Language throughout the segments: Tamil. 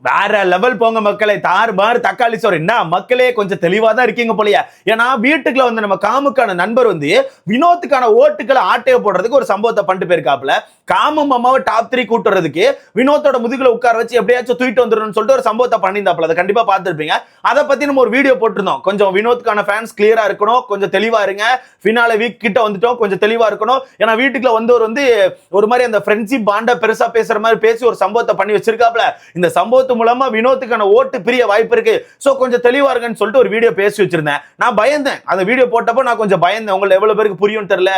வேற லெவல் போங்க மக்களே. தாறுமாறு தக்காளி சோறு. என்ன மக்களே கொஞ்சம் தெளிவா தான் இருக்கீங்க போலயா? ஏன்னா வீட்டுக்குள்ள வந்து நம்ம காமுக்கான நண்பர் வந்து வினோத்துக்கான ஓட்டுகளை ஆட்டைய போடுறதுக்கு ஒரு சம்பவத்தை பண்ணிட்டு போயிருக்காப்ல. காமு மாமாவை டாப் 3 கூட்டுறதுக்கு வினோத்தோட முதுகுல உட்கார வச்சு எப்படியாச்சும் தூக்கிட்டு வந்துடணும்னு சொல்லிட்டு ஒரு சம்பவத்தை பண்ணியிருந்தாப்ல. அதை கண்டிப்பா பார்த்திருப்பீங்க. அதை பத்தி நம்ம ஒரு வீடியோ போட்டிருந்தோம். கொஞ்சம் வினோத்துக்கான ஃபேன்ஸ் கிளியரா இருக்கணும், கொஞ்சம் தெளிவா இருங்க. ஃபினாலே வீக் கிட்ட வந்துட்டோம், கொஞ்சம் தெளிவா இருக்கணும். ஏன்னா வீட்டுக்குள்ள வந்தவர் வந்து ஒரு மாதிரி அந்த ஃப்ரெண்ட்ஷிப் பாண்டை பெருசா பேசுற மாதிரி பேசி ஒரு சம்பவத்தை பண்ணி வச்சிருக்காப்ல. இந்த சம்பவத்து மூலமா வினோத்துக்கான ஓட்டு பிரிய வாய்ப்பு இருக்கு. சோ கொஞ்சம் தெளிவா இருக்குன்னு சொல்லிட்டு ஒரு வீடியோ பேசி வச்சிருந்தேன். நான் பயந்தேன். அந்த வீடியோ போட்டப்போ நான் கொஞ்சம் பயந்தேன். உங்களுக்கு எவ்வளவு பேருக்கு புரியும் தெரியல,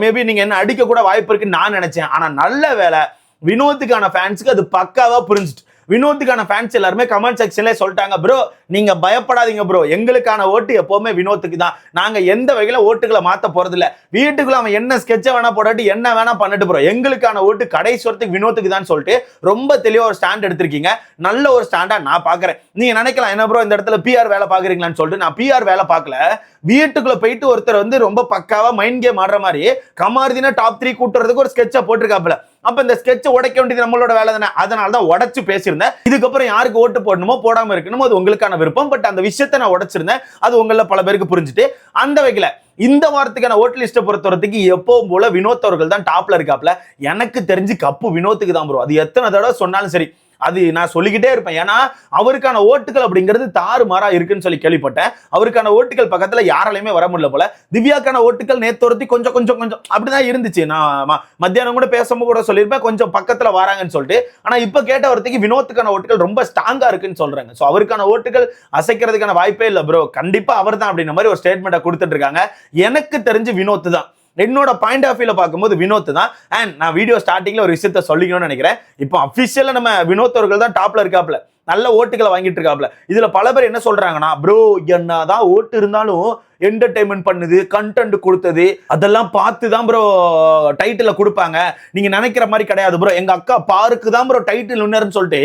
மேபி நீங்க என்ன அடிக்க கூட வாய்ப்பு இருக்குன்னு நான் நினைச்சேன். ஆனா நல்ல வேலை, வினோத்துக்கான ஃபேன்ஸ்க்கு அது பக்காவா புரிஞ்சுட்டு வினோத்துக்கான ஃபேன்ஸ் எல்லாருமே கமெண்ட் செக்ஷன்ல சொல்லிட்டாங்க, ப்ரோ நீங்க பயப்படாதீங்க ப்ரோ, எங்களுக்கான ஓட்டு எப்பவுமே வினோத்துக்கு தான். நாங்க எந்த வகையில ஓட்டுகளை மாத்த போறது இல்ல. வீட்டுக்குள்ள அவன் என்ன ஸ்கெட்ச வேணா போடாட்டி என்ன வேணா பண்ணிட்டு ப்ரோ, எங்களுக்கான ஓட்டு கடைசி வரத்துக்கு வினோத்துக்கு தான் சொல்லிட்டு ரொம்ப தெளிவா ஒரு ஸ்டாண்ட் எடுத்திருக்கீங்க. நல்ல ஒரு ஸ்டாண்டா நான் பாக்குறேன். நீங்க நினைக்கலாம் என்ன ப்ரோ இந்த இடத்துல பிஆர் வேலை பாக்குறீங்களான்னு சொல்லிட்டு. நான் பிஆர் வேலை பார்க்கல. வீட்டுக்குள்ள போயிட்டு ஒருத்தர் வந்து ரொம்ப பக்காவா மைண்ட் கேம் ஆடுற மாதிரி கமாருதீனா டாப் 3 கூட்டுறதுக்கு ஒரு ஸ்கெட்ச போட்டிருக்காப்ல. அப்ப இந்த ஸ்கெட்ச உடைக்க வேண்டியது நம்மளோட வேலை தானே. அதனால தான் உடைச்சு பேசியிருந்தேன். இதுக்கப்புறம் யாருக்கு ஓட்டு போடணுமோ போடாம இருக்கணுமோ அது உங்களுக்கான விருப்பம். பட் அந்த விஷயத்தை நான் உடைச்சிருந்தேன். அது உங்கள பல பேருக்கு புரிஞ்சுட்டு அந்த வகையில இந்த வாரத்துக்கான ஓட்டு லிஸ்ட்டை பொறுத்தவரைக்கும் எப்பவும் போல வினோத் அவர்கள் தான் டாப்ல இருக்காப்ல. எனக்கு தெரிஞ்சு கப்பு வினோத்துக்கு தான் ப்ரோ. அது எத்தனை தடவை சொன்னாலும் சரி, அது நான் சொல்லிக்கிட்டே இருப்பேன். ஏன்னா அவருக்கான ஓட்டுகள் அப்படிங்கிறது தாறுமாறா இருக்குன்னு சொல்லி கேள்விப்பட்டேன். அவருக்கான ஓட்டுகள் பக்கத்துல யாராலையுமே வர முடியல போல. திவ்யாக்கான ஓட்டுகள் நேத்தொருத்தி கொஞ்சம் கொஞ்சம் கொஞ்சம் அப்படிதான் இருந்துச்சு. நான் மத்தியானம் கூட பேசும்போது கூட சொல்லியிருப்பேன் கொஞ்சம் பக்கத்துல வராங்கன்னு சொல்லிட்டு. ஆனா இப்ப கேட்ட ஒருத்திக்கு வினோத்துக்கான ஓட்டுகள் ரொம்ப ஸ்ட்ராங்கா இருக்குன்னு சொல்றாங்க. சோ அவருக்கான ஓட்டுகள் அசைக்கிறதுக்கான வாய்ப்பே இல்லை ப்ரோ, கண்டிப்பா அவர் தான் அப்படின்ற மாதிரி ஒரு ஸ்டேட்மெண்ட்டை கொடுத்துட்டு இருக்காங்க. எனக்கு தெரிஞ்சு வினோத் தான். என்னோட பாயிண்ட் ஆஃப் வியூல பார்க்கும்போது வினோத் தான். அண்ட் நான் வீடியோ ஸ்டார்டிங்ல ஒரு விஷயத்த சொல்லிக்கணும்னு நினைக்கிறேன். இப்போ அபிஷியலா நம்ம வினோத் அவர்கள் தான் டாப்ல இருக்காப்ல, நல்ல ஓட்டுகளை வாங்கிட்டு இருக்காப்ல. இதுல பல பேர் என்ன சொல்றாங்கன்னா, ப்ரோ என்னதான் ஓட்டு இருந்தாலும் என்டர்டைன்மெண்ட் பண்ணுது, கண்டென்ட் கொடுத்தது அதெல்லாம் பார்த்து தான் ப்ரோ டைட்டில கொடுப்பாங்க, நீங்க நினைக்கிற மாதிரி கிடையாது ப்ரோ. எங்க அக்கா பாருக்கு தான் ப்ரோ டைட்டில் வின்னர்னு சொல்லிட்டு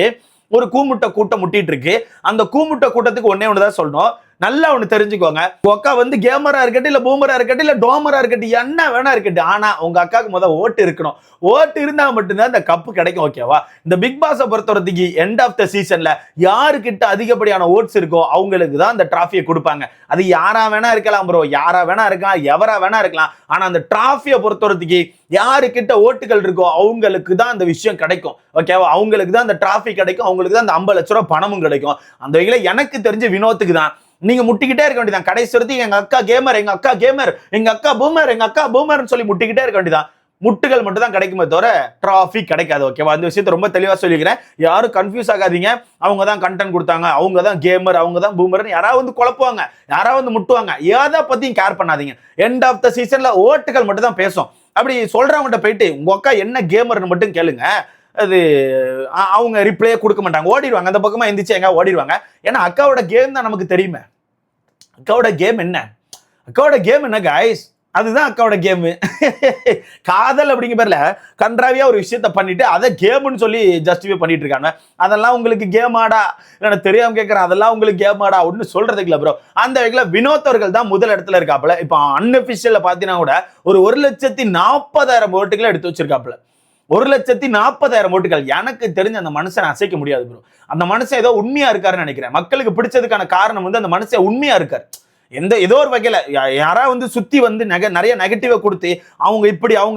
ஒரு கூமுட்டை கூட்டம் முட்டிட்டு இருக்கு. அந்த கூமுட்டை கூட்டத்துக்கு ஒன்னே ஒண்ணுதான் சொல்லணும், நல்லா ஒண்ணு தெரிஞ்சுக்கோங்க. உங்க அக்கா வந்து கேமரா இருக்கட்டும், இல்ல பூமரா இருக்கட்டும், இல்ல டோமரா இருக்கட்டும், என்ன வேணா இருக்கட்டும், ஆனா உங்க அக்காவுக்கு முதல் ஓட்டு இருக்கணும். ஓட்டு இருந்தா மட்டும்தான் இந்த கப்பு கிடைக்கும். ஓகேவா? இந்த பிக் பாஸை பொறுத்தவரைக்கு எண்ட் ஆஃப் த சீசன்ல யாருக்கிட்ட அதிகப்படியான ஓட்ஸ் இருக்கோ அவங்களுக்கு தான் அந்த டிராஃபியை கொடுப்பாங்க. அது யாரா வேணா இருக்கலாம் ப்ரோ, யாரா வேணா இருக்கலாம், எவரா வேணா இருக்கலாம். ஆனா அந்த டிராஃபியை பொறுத்தவரைக்கு யாருக்கிட்ட ஓட்டுகள் இருக்கோ அவங்களுக்கு தான் அந்த விஷயம் கிடைக்கும். ஓகேவா? அவங்களுக்கு தான் அந்த டிராஃபி கிடைக்கும், அவங்களுக்கு தான் அந்த 50 லட்ச ரூபாய் பணமும் கிடைக்கும். அந்த வகையில எனக்கு தெரிஞ்ச வினோத்துக்கு தான். நீங்க முட்டிக்கிட்டே இருக்க வேண்டியதான். கடைசி வரைக்கும் எங்க அக்கா கேமர், எங்க அக்கா கேமர், எங்க அக்கா பூமர், எங்க அக்கா பூமர்னு சொல்லி முட்டிக்கிட்டே இருக்க வேண்டியதான். முட்டுகள் மட்டும் தான் கிடைக்குமே தவிர டிராஃபி கிடைக்காது. ஓகேவா? அந்த விஷயத்தை ரொம்ப தெளிவா சொல்லிக்கிறேன். யாரும் கன்ஃபியூஸ் ஆகாதீங்க. அவங்க தான் கண்டென்ட் கொடுத்தாங்க, அவங்க தான் கேமர், அவங்க தான் பூமர்னு யாராவது வந்து குழப்புவாங்க, யாராவது வந்து முட்டுவாங்க. எதை பத்தியும் கேர் பண்ணாதீங்க. எண்ட் ஆஃப் த சீசன்ல ஓட்டுகள் மட்டும் தான் பேசும். அப்படி சொல்றவங்ககிட்ட போயிட்டு உங்க அக்கா என்ன கேமர்னு மட்டும் கேளுங்க, அது அவங்க ரிப்ளே கொடுக்க மாட்டாங்க, ஓடிடுவாங்க. அந்த பக்கமா எந்திரிச்சு எங்க ஓடிடுவாங்க. ஏன்னா அக்காவோட கேம் தான் நமக்கு தெரியுமே. அக்காவோட கேம் என்ன? அக்காவோட கேம் என்ன கைஸ்? அதுதான் அக்காவோட கேம். காதல் அப்படிங்கிற பேர்ல கன்றாவியா ஒரு விஷயத்த பண்ணிட்டு அதை கேம்னு சொல்லி ஜஸ்டிஃபை பண்ணிட்டு இருக்காங்க. அதெல்லாம் உங்களுக்கு கேம் ஆடா? எனக்கு தெரியாம கேட்கறேன், அதெல்லாம் உங்களுக்கு கேம் ஆடா ஒன்னு சொல்றதுக்கு இல்ல ப்ரோ. அந்த வகையில வினோத் அவர்கள் தான் முதல் இடத்துல இருக்காப்புல. இப்போ அன்அபிஷியல்ல பாத்தீங்கன்னா கூட ஒரு 1,40,000 ஓட்டுகளை எடுத்து வச்சிருக்காப்புல. 1,40,000 ஓட்டுகள். எனக்கு தெரிஞ்ச அந்த மனுஷனை அசைக்க முடியாது ப்ரோ. அந்த மனுஷன் ஏதோ உண்மையா இருக்காருன்னு நினைக்கிறேன். மக்களுக்கு பிடிச்சதுக்கான காரணம் வந்து அந்த மனுஷன் உண்மையா இருக்காரு. ஏதோ ஒரு வகையில யாரா வந்து சுத்தி வந்து நிறைய நெகட்டிவா கொடுத்து அவங்க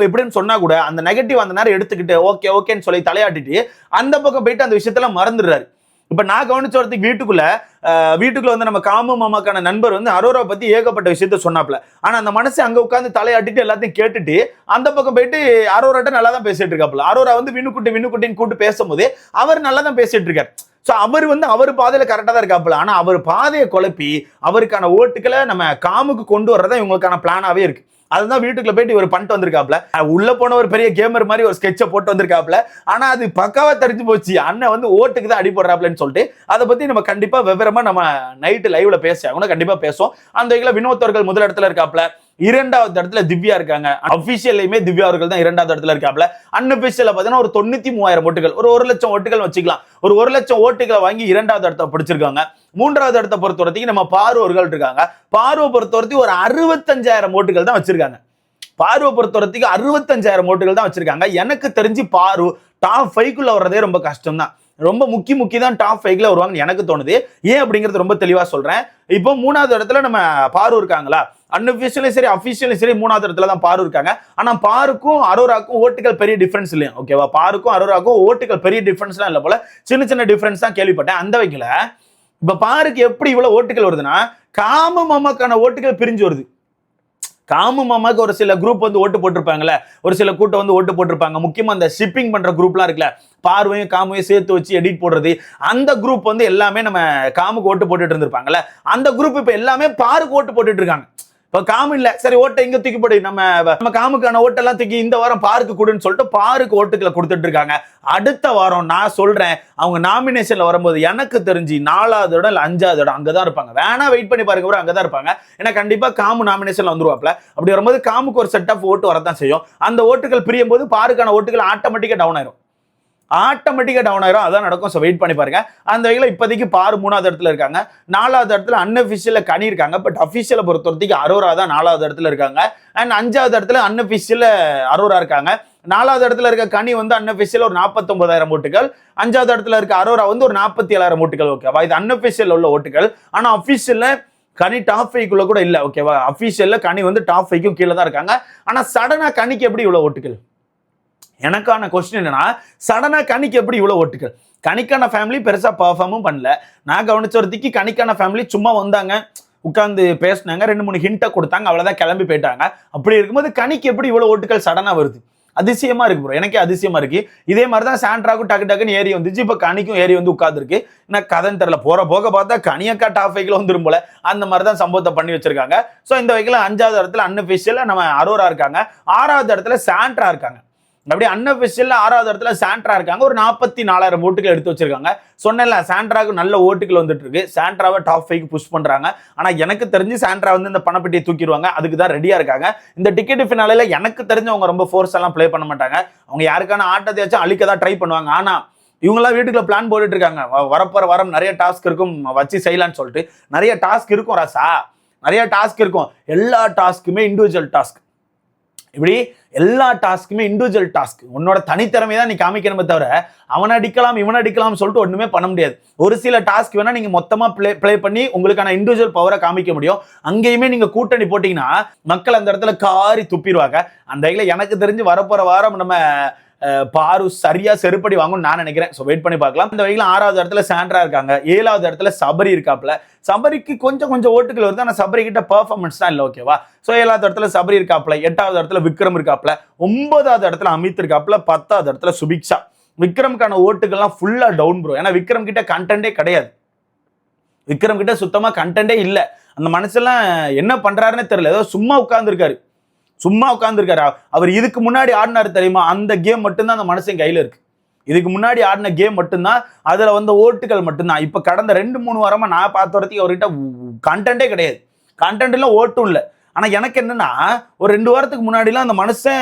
இப்படின்னு சொன்னா கூட அந்த நெகட்டிவ் அந்த நேரம் எடுத்துக்கிட்டு ஓகே ஓகேன்னு சொல்லி தலையாட்டிட்டு அந்த பக்கம் போயிட்டு அந்த விஷயத்துல மறந்துடுறாரு. இப்ப நான் கவனிச்ச வரதுக்கு வீட்டுக்குள்ள வந்து நம்ம காமு மாமாக்கான நண்பர் வந்து அரோரா பத்தி ஏகப்பட்ட விஷயத்த சொன்னாப்ல. ஆனா அந்த மனசு அங்க உட்காந்து தலையாட்டிட்டு எல்லாத்தையும் கேட்டுட்டு அந்த பக்கம் போயிட்டு அரோராட்ட நல்லா தான் பேசிட்டு இருக்காப்ல. அரோரா வந்து விண்ணுக்குட்டின்னு கூப்பிட்டு பேசும்போது அவர் நல்லா தான் பேசிட்டு இருக்காரு. சோ அவர் வந்து அவர் பாதையில கரெக்டா தான் இருக்காப்புல. ஆனா அவர் பாதையை குழப்பி அவருக்கான ஓட்டுகளை நம்ம காமுக்கு கொண்டு வர்றதா இவங்களுக்கான பிளானாவே இருக்கு. அதுதான் வீட்டுக்குள்ள போயிட்டு இவர் பண்ணிட்டு வந்திருக்காப்ல. உள்ள போன ஒரு பெரிய கேமர் மாதிரி ஒரு ஸ்கெட்சை போட்டு வந்திருக்காப்ல. ஆனா அது பக்காவா தெரிஞ்சு போச்சு, அண்ணன் வந்து ஓட்டுக்கு தான் அடி போடுறாப்லன்னு சொல்லிட்டு. அதை பத்தி நம்ம கண்டிப்பா விவரமா நம்ம நைட்டு லைவ்ல பேசுவோம், கண்டிப்பா பேசுவோம். அந்த வகையில வினோத் அவர்கள் முதல் இடத்துல இருக்காப்ல. இரண்டாவது இடத்துல திவ்யா இருக்காங்க. அபிஷியல்லையுமே திவ்யா அவர்கள் தான் இரண்டாவது இடத்துல இருக்காப்ல. அன்அபிஷியல்ல பாத்தீங்கன்னா ஒரு 93,000 ஓட்டுகள், ஒரு 1,00,000 ஓட்டுகள் வச்சுக்கலாம். ஒரு 1,00,000 ஓட்டுகளை வாங்கி இரண்டாவது இடத்தை பிடிச்சிருக்காங்க. மூன்றாவது இடத்தை பொறுத்தவரைக்கும் நம்ம பாரு அவர்கள் இருக்காங்க. பார்வை பொறுத்தவரைக்கும் ஒரு 65,000 ஓட்டுகள் தான் வச்சிருக்காங்க. பார்வை பொறுத்தவரைக்கும் 65,000 ஓட்டுகள் தான் வச்சிருக்காங்க. எனக்கு தெரிஞ்சு பாரு டாப் 5க்குள்ள வர்றதே ரொம்ப கஷ்டம் தான். ரொம்ப முக்கி தான் டாப் 5ல வருவாங்கன்னு எனக்கு தோணுது. ஏன் அப்படிங்கிறது ரொம்ப தெளிவா சொல்றேன். இப்போ 3வது இடத்துல நம்ம பாரு இருக்காங்களா, அன்அஃபிஷியலும் சரி அஃபிஷியலும் சரி 3வது இடத்துல தான் பாரு இருக்காங்க. ஆனா பாருக்கும் அரோராக்கும் ஓட்டுகள் பெரிய டிஃபரன்ஸ் இல்லையா, ஓகேவா? பாருக்கும் அரோராக்கும் ஓட்டுகள் பெரிய டிஃபரன்ஸ்லாம் இல்ல போல, சின்ன சின்ன டிஃபரன்ஸ் தான் கேள்விப்பட்டேன். அந்த வகையில இப்ப பாருக்கு எப்படி இவ்வளவு ஓட்டுகள் வருதுன்னா, காம மாமாக்கான ஓட்டுகள் பிரிஞ்சு வருது. காமு மாமாக்கு ஒரு சில குரூப் வந்து ஓட்டு போட்டிருப்பாங்கல்ல, ஒரு சில கூட்டம் வந்து ஓட்டு போட்டிருப்பாங்க. முக்கியமா அந்த ஷிப்பிங் பண்ற குரூப்லாம் இருக்குல்ல, பார்வையும் காமையும் சேர்த்து வச்சு எடிட் போடுறது, அந்த குரூப் வந்து எல்லாமே நம்ம காமுக்கு ஓட்டு போட்டுட்டு இருந்திருப்பாங்கல்ல, அந்த குரூப் இப்ப எல்லாமே பாருக்கு ஓட்டு போட்டுட்டு இருக்காங்க. இப்ப காமு இல்ல, சரி ஓட்டை இங்க தூக்கி போடு, நம்ம காமுக்கான ஓட்டெல்லாம் தூக்கி இந்த வாரம் பாருக்கு கொடுன்னு சொல்லிட்டு பாருக்கு ஓட்டுகளை கொடுத்துட்டு இருக்காங்க. அடுத்த வாரம் நான் சொல்றேன், அவங்க நாமினேஷன்ல வரும்போது எனக்கு தெரிஞ்சு 4வது இடம் இல்ல 5வது இடம் அங்கதான் இருப்பாங்க. வேணா வெயிட் பண்ணி பாருங்க ப்ரோ, அங்கதான் இருப்பாங்க. ஏன்னா கண்டிப்பா காமு நாமினேஷன்ல வந்துருவாப்ல. அப்படி வரும்போது காமுக்கு ஒரு செட் ஆஃப் ஓட்டு வரதான் செய்யும். அந்த ஓட்டுகள் பிரியும் போது பாருக்கான ஓட்டுகள் ஆட்டோமேட்டிக்கா டவுன் ஆயிரும். அதான் நடக்கும். வெயிட் பண்ணி பாருங்க. அந்த வகையில் இப்போதைக்கு பாரு 3வது இடத்துல இருக்காங்க. 4வது இடத்துல அன்அஃபிஷியல்ல கனி இருக்காங்க. பட் அஃபிஷியலை பொறுத்தவரைக்கும் அரோரா தான் 4வது இடத்துல இருக்காங்க. அண்ட் 5வது இடத்துல அன்அஃபிஷியல் அரோரா இருக்காங்க. 4வது இடத்துல இருக்க கனி வந்து அன்அஃபிஷியல் ஒரு 49,000 ஓட்டுகள், 5வது இடத்துல இருக்க அரோரா வந்து ஒரு 47,000 ஓட்டுகள். ஓகேவா? இது அன்அஃபிஷியல் உள்ள ஓட்டுகள். ஆனா அஃபிஷியல்ல கனி டாப் 5க்குள்ள கூட இல்ல. ஓகேவா? அஃபிஷியல்ல கனி வந்து டாப் 5க்கும் கீழே தான் இருக்காங்க. ஆனா சடனா கனிக்கு எப்படி இவ்வளவு ஓட்டுகள்? எனக்கான கொஸ்டின் என்னன்னா, சடனா கனிக்கு எப்படி இவ்வளவு ஓட்டுகள்? கனிக்கான ஃபேமிலி பெருசா பர்ஃபார்மும் பண்ணல. நான் கவனிச்ச ஒருத்திக்கு கனிக்கான ஃபேமிலி சும்மா வந்தாங்க, உட்கார்ந்து பேசினாங்க, 2-3 ஹிண்ட்டை கொடுத்தாங்க, அவ்வளவுதான், கிளம்பி போயிட்டாங்க. அப்படி இருக்கும்போது கனிக்கு எப்படி இவ்வளவு ஓட்டுகள் சடனா வருது? அதிசயமா இருக்கு ப்ரோ, எனக்கே அதிசயமா இருக்கு. இதே மாதிரி தான் சாண்ட்ராக்கும் டக்கு டக்குன்னு ஏறி வந்துச்சு, இப்ப கனிக்கும் ஏறி வந்து உட்கார்ந்துருக்கு. நான் கதைன்னு தெரியல, போக பார்த்தா கனியக்கா டாப் 5ல வந்துரும் போல, அந்த மாதிரி தான் சம்பவத்தை பண்ணி வச்சிருக்காங்க. ஸோ இந்த வகையில் 5வது இடத்துல அன்அஃபிஷியல் நம்ம அரோரா இருக்காங்க. 6வது இடத்துல சாண்ட்ரா இருக்காங்க. அப்படியே அன்அஃபிஷியல் 6வது இடத்துல சாண்ட்ரா இருக்காங்க. ஒரு 44,000 ஓட்டுகள் எடுத்து வச்சிருக்காங்க. சொன்னேன்ல, சாண்ட்ராக்கு நல்ல ஓட்டுகள் வந்துட்டு இருக்கு. சாண்ட்ராவை டாப் 5க்கு புஷ் பண்றாங்க. ஆனா எனக்கு தெரிஞ்சு சாண்ட்ரா வந்து இந்த பணப்பெட்டியை தூக்கிடுவாங்க, அதுக்கு தான் ரெடியா இருக்காங்க. இந்த டிக்கெட் ஃபினாலைல எனக்கு தெரிஞ்சு அவங்க ரொம்ப ஃபோர்ஸ் எல்லாம் ப்ளே பண்ண மாட்டாங்க. அவங்க யாருக்கான ஆட்டத்தையாச்சும் அழிக்க தான் ட்ரை பண்ணுவாங்க. ஆனா இவங்கெல்லாம் வீட்டுக்குள்ள பிளான் போட்டுட்டு இருக்காங்க, வரப்போற வாரம் நிறைய டாஸ்க் இருக்கும் வச்சு செய்யலான்னு சொல்லிட்டு. நிறைய டாஸ்க் இருக்கும் ராசா, நிறைய டாஸ்க் இருக்கும். எல்லா டாஸ்க்குமே இண்டிவிஜுவல் டாஸ்க். இப்படி எல்லா டாஸ்க்குமே இண்டிவிஜுவல் டாஸ்க். உன்னோட தனித்திறமை தான் நீ காமிக்கணுமே தவிர அவன் அடிக்கலாம் இவன் அடிக்கலாம் சொல்லிட்டு ஒண்ணுமே பண்ண முடியாது. ஒரு சில டாஸ்க் வேணா நீங்க மொத்தமா பிளே பண்ணி உங்களுக்கான இண்டிவிஜுவல் பவரை காமிக்க முடியும். அங்கேயுமே நீங்க கூட்டணி போட்டீங்கன்னா மக்கள் அந்த இடத்துல காரி துப்பிடுவாங்க. அந்த வகையில் எனக்கு தெரிஞ்சு வரப்போற வாரம் நம்ம பாரு சரியா செருப்படி வாங்கும்னு நான் நினைக்கிறேன். ஸோ வெயிட் பண்ணி பார்க்கலாம். இந்த வகையில் 6வது இடத்துல சாண்ட்ரா இருக்காங்க. 7வது இடத்துல சபரி இருக்காப்ல. சபரிக்கு கொஞ்சம் ஓட்டுகள் வருது, ஆனால் சபரி கிட்ட பெர்ஃபார்மன்ஸ் தான் இல்லை. ஓகேவா? ஸோ 7வது இடத்துல சபரி இருக்காப்ல, 8வது இடத்துல விக்ரம் இருக்காப்ல, 9வது இடத்துல அமித் இருக்காப்ல, 10வது இடத்துல சுபிக்ஷா. விக்ரமுக்கான ஓட்டுகள்லாம் ஃபுல்லா டவுன் ப்ரோ. ஏன்னா விக்ரம் கிட்ட கண்டென்ட்டே கிடையாது. விக்ரம் கிட்ட சுத்தமா கண்டென்ட்டே இல்லை. அந்த மனுஷெல்லாம் என்ன பண்றாருன்னு தெரியல, ஏதோ சும்மா உட்கார்ந்துருக்காரு. அவர் இதுக்கு முன்னாடி ஆடினாரு தெரியுமா, அந்த கேம் மட்டும்தான் அந்த மனுஷன் கையில இருக்கு. இதுக்கு முன்னாடி ஆடின கேம் மட்டும்தான், அதுல வந்த ஓட்டுகள் மட்டும்தான். இப்ப கடந்த 2-3 வாரமா நான் பார்த்த வரைக்கும் அவர்கிட்ட கண்டென்ட்டே கிடையாது. கண்டென்ட் இல்ல, ஓட்டும் இல்லை. ஆனா எனக்கு என்னன்னா, ஒரு 2 வாரத்துக்கு முன்னாடிலாம் அந்த மனுஷன்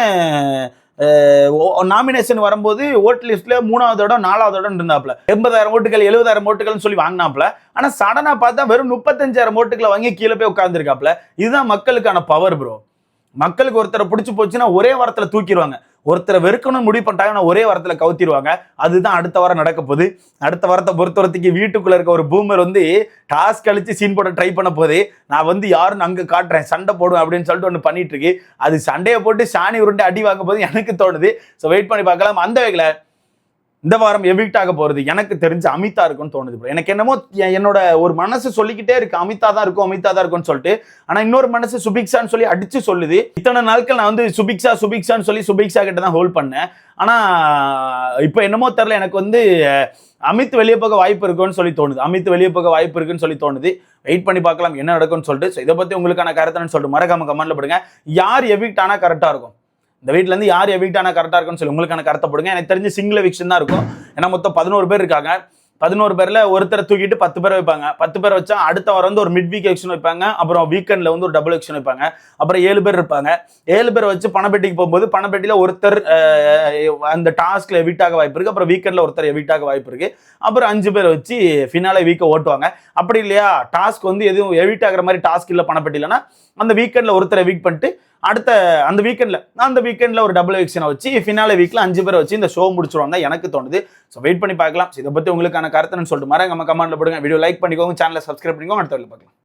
நாமினேஷன் வரும்போது ஓட்டு லிஸ்ட்ல 3வது இடம் 4வது இடம் இருந்தாப்ல. 80,000 ஓட்டுகள் 70,000 ஓட்டுகள் சொல்லி வாங்கினாப்ல. ஆனா சடனா பார்த்தா வெறும் 35,000 ஓட்டுகளை வாங்கி கீழே போய் உட்கார்ந்துருக்காப்ல. இதுதான் மக்களுக்கான பவர் ப்ரோ. மக்களுக்கு ஒருத்தரை பிடிச்சு போச்சுன்னா ஒரே வாரத்துல தூக்கிடுவாங்க. ஒருத்தரை வெறுக்கணும்னு முடிவு பண்ணிட்டாங்கன்னா ஒரே வாரத்துல கவுத்திடுவாங்க. அதுதான் அடுத்த வாரம் நடக்க போகுது. அடுத்த வாரத்தை பொறுத்தவரைக்கு வீட்டுக்குள்ள இருக்க ஒரு பூமர் வந்து டாஸ்க் அழிச்சு சீன் போட ட்ரை பண்ண போது, நான் வந்து யாருன்னு அங்க காட்டுறேன், சண்டை போடுவேன் அப்படின்னு சொல்லிட்டு ஒன்று பண்ணிட்டு இருக்கு. அது சண்டையை போட்டு சாணி உருண்டை அடி வாங்க போது எனக்கு தோணுது. ஸோ வெயிட் பண்ணி பார்க்கலாம். அந்த வகையில் இந்த வாரம் எவிக்ட் ஆக போறது எனக்கு தெரிஞ்சு அமிதா இருக்கும்னு தோணுது. எனக்கு என்னமோ என்னோட ஒரு மனசு சொல்லிக்கிட்டே இருக்கு அமிதா தான் இருக்கும்னு சொல்லிட்டு. ஆனா இன்னொரு மனசு சுபிக்ஷான்னு சொல்லி அடிச்சு சொல்லுது. இத்தனை நாட்கள் நான் வந்து சுபிக்ஷான்னு சொல்லி சுபிக்ஷா கிட்ட தான் ஹோல்ட் பண்ணேன். ஆனா இப்போ என்னமோ தெரியல, எனக்கு வந்து அமித் வெளியே போக வாய்ப்பு இருக்குன்னு சொல்லி தோணுது. வெயிட் பண்ணி பார்க்கலாம் என்ன நடக்கும்னு சொல்லிட்டு. இதை பத்தி உங்களுக்கான கருத்துன்னு சொல்லிட்டு மறக்காம கமெண்ட்ல போடுங்க. யார் எவிக்ட் ஆனா கரெக்டா இருக்கும், இந்த வீட்டுல இருந்து யார் எவிக்ட் ஆனா கரெக்டா இருக்குன்னு சொல்லி உங்களுக்கான கருத்தை போடுங்க. எனக்கு தெரிஞ்சு சிங்கிள் எவிக்ஷன் தான் இருக்கும். ஏன்னா மொத்தம் 11 பேர் இருக்காங்க. 11 பேர்ல ஒருத்தரை தூக்கிட்டு 10 பேரை வைப்பாங்க. 10 பேர் வச்சா அடுத்த வாரம் வந்து ஒரு மிட் வீக் எக்ஷன் வைப்பாங்க. அப்புறம் வீக்கெண்ட்ல வந்து ஒரு டபுள் எக்ஷன் வைப்பாங்க. அப்புறம் 7 பேர் இருப்பாங்க. 7 பேர் வச்சு பணப்பெட்டிக்கு போகும்போது பணப்பெட்டியில ஒருத்தர் அந்த டாஸ்க்ல எவிக்ட் ஆக வாய்ப்பு இருக்கு. அப்புறம் வீக்கெண்ட்ல ஒருத்தர் எவிக்ட் ஆக வாய்ப்பு இருக்கு. அப்புறம் 5 பேர் வச்சு ஃபினாலே வீக்கை ஓட்டுவாங்க. அப்படி இல்லையா, டாஸ்க் வந்து எதுவும் எவிக்ட் ஆகிற மாதிரி டாஸ்க் இல்லை பணப்பெட்டிலன்னா அந்த வீக்கெண்ட்ல ஒருத்தர் எவிக்ட் பண்ணிட்டு அடுத்த அந்த வீக்கெண்ட்ல ஒரு டபுள் எவிக்ஷனை வச்சு ஃபினாலே வீக்ல 5 பேரை வச்சு இந்த ஷோ முடிச்சிருவாங்க எனக்கு தோணுது. ஸோ வெயிட் பண்ணி பார்க்கலாம். இதை பத்தி உங்களுக்கான கருத்துன்னு சொல்லிட்டு மறக்காம கமெண்ட்ல போடுங்க. வீடியோ லைக் பண்ணிக்கோங்க, சேனலை சப்ஸ்கிரைப் பண்ணிக்கோங்க. அடுத்த வீடியோல பார்க்கலாம்.